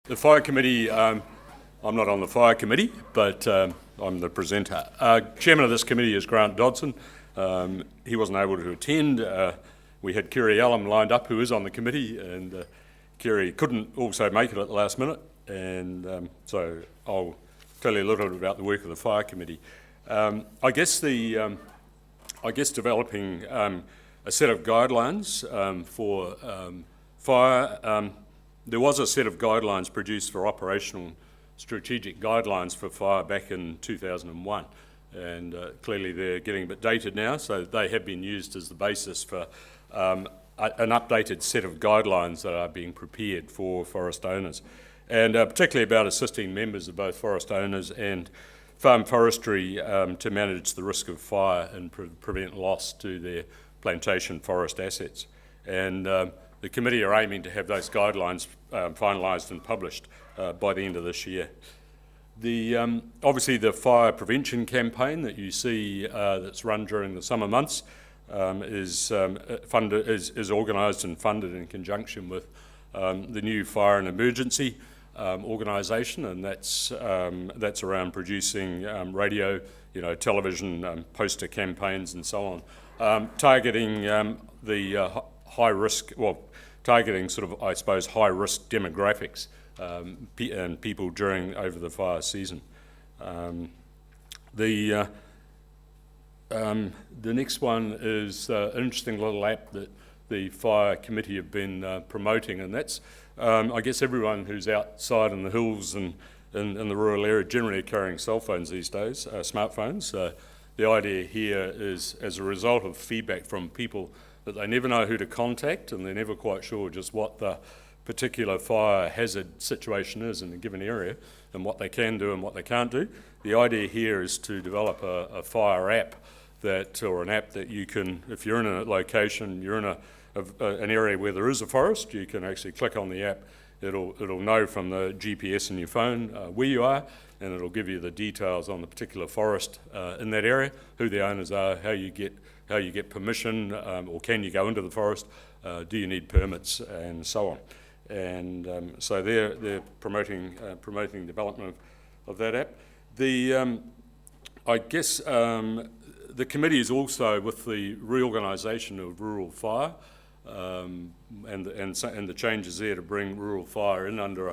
The Fire Committee, I'm not on the Fire Committee, but I'm the presenter. Chairman of this committee is Grant Dodson. He wasn't able to attend. We had Kerry Allen lined up, who is on the committee, and Kerry couldn't also make it at the last minute, and so I'll tell you a little bit about the work of the Fire Committee. I guess developing a set of guidelines for fire. There was a set of guidelines produced for operational strategic guidelines for fire back in 2001, and clearly they're getting a bit dated now, so they have been used as the basis for an updated set of guidelines that are being prepared for forest owners, and particularly about assisting members of both forest owners and farm forestry to manage the risk of fire and prevent loss to their plantation forest assets. And the committee are aiming to have those guidelines finalised and published by the end of this year. Obviously the fire prevention campaign that you see that's run during the summer months is organised and funded in conjunction with the new Fire and Emergency organisation, and that's around producing radio, television, poster campaigns and so on, targeting the high risk, targeting sort of, I suppose, high risk demographics and people over the fire season. The next one is an interesting little app that the Fire Committee have been promoting, and that's, I guess, everyone who's outside in the hills and in the rural area generally are carrying cell phones these days, smartphones. The idea here is, as a result of feedback from people that they never know who to contact and they're never quite sure just what the particular fire hazard situation is in a given area and what they can do and what they can't do. The idea here is to develop a fire app or an app that you can, if you're in a location, you're in an area where there is a forest, you can actually click on the app. It'll know from the GPS in your phone where you are, and it'll give you the details on the particular forest in that area, who the owners are, how you get permission, or can you go into the forest, do you need permits, and so on. And so they're promoting development of that app. I guess the committee is also, with the reorganisation of rural fire and the changes there to bring rural fire in under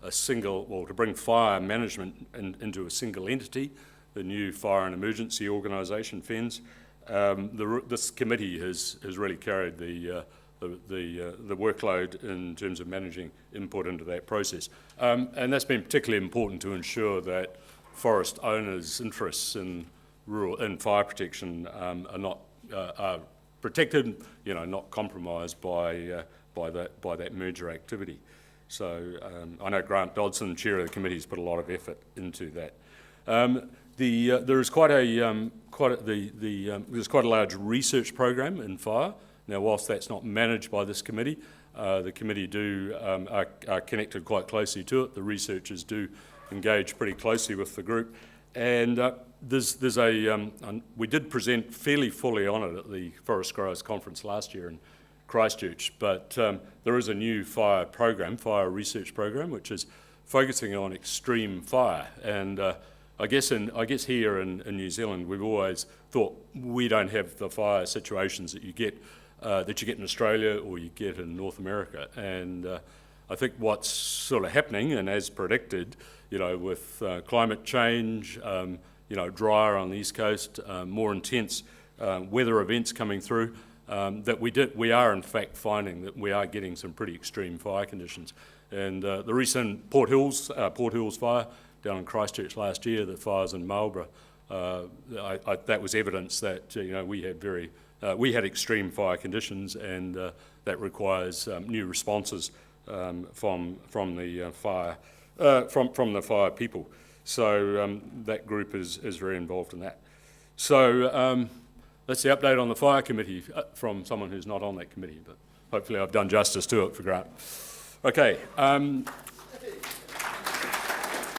a single, to bring fire management into a single entity, the new Fire and Emergency organisation, FENS. This committee has really carried the workload in terms of managing input into that process, and that's been particularly important to ensure that forest owners' interests in fire protection are protected, not compromised by that merger activity. So I know Grant Dodson, chair of the committee, has put a lot of effort into that. There is quite a large research program in fire. Now, whilst that's not managed by this committee, the committee are connected quite closely to it. The researchers do engage pretty closely with the group, and we did present fairly fully on it at the Forest Growers Conference last year in Christchurch, but there is a new fire research program, which is focusing on extreme fire. And I guess here in New Zealand, we've always thought we don't have the fire situations that you get in Australia or you get in North America. And I think what's sort of happening, and as predicted, with climate change, drier on the East Coast, more intense weather events coming through, that we are in fact finding that we are getting some pretty extreme fire conditions. And the recent Port Hills fire down in Christchurch last year, the fires in Marlborough, that was evidence that we had extreme fire conditions, and that requires new responses from the fire people. So that group is very involved in that. So that's the update on the Fire Committee from someone who's not on that committee, but hopefully I've done justice to it for Grant. Okay,